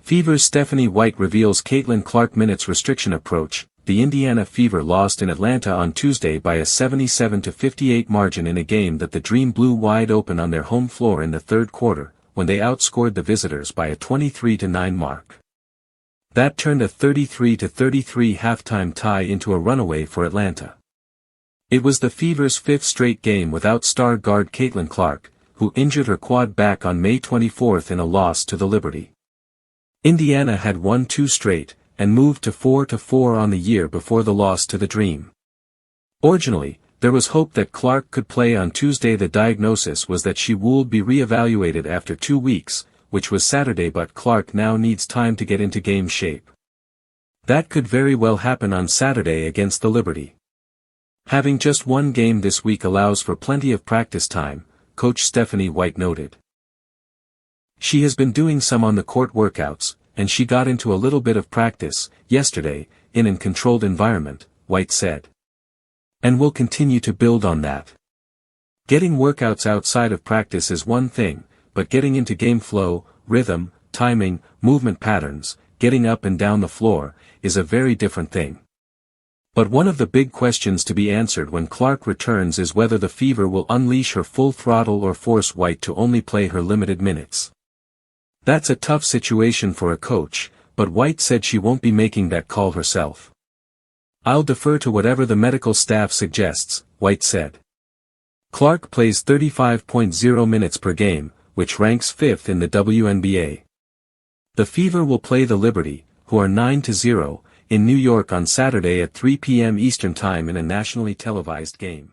Fever's Stephanie White reveals Caitlin Clark minutes restriction approach. The Indiana Fever lost in Atlanta on Tuesday by a 77-58 margin in a game that the Dream blew wide open on their home floor in the third quarter, when they outscored the visitors by a 23-9 mark. That turned a 33-33 halftime tie into a runaway for Atlanta. It was the Fever's fifth straight game without star guard Caitlin Clark, who injured her quad back on May 24 in a loss to the Liberty. Indiana had won 2 straight, and moved to 4-4 on the year before the loss to the Dream. Originally, there was hope that Clark could play on Tuesday. The diagnosis was that she would be re-evaluated after 2 weeks, which was Saturday, but Clark now needs time to get into game shape. That could very well happen on Saturday against the Liberty. Having just one game this week allows for plenty of practice time, Coach Stephanie White noted. She has been doing some on-the-court workouts, and she got into a little bit of practice yesterday, in a controlled environment, White said. And we'll continue to build on that. Getting workouts outside of practice is one thing, but getting into game flow, rhythm, timing, movement patterns, getting up and down the floor, is a very different thing. But one of the big questions to be answered when Clark returns is whether the Fever will unleash her full throttle or force White to only play her limited minutes. That's a tough situation for a coach, but White said she won't be making that call herself. I'll defer to whatever the medical staff suggests, White said. Clark plays 35.0 minutes per game, which ranks 5th in the WNBA. The Fever will play the Liberty, who are 9-0, in New York on Saturday at 3 p.m. Eastern Time in a nationally televised game.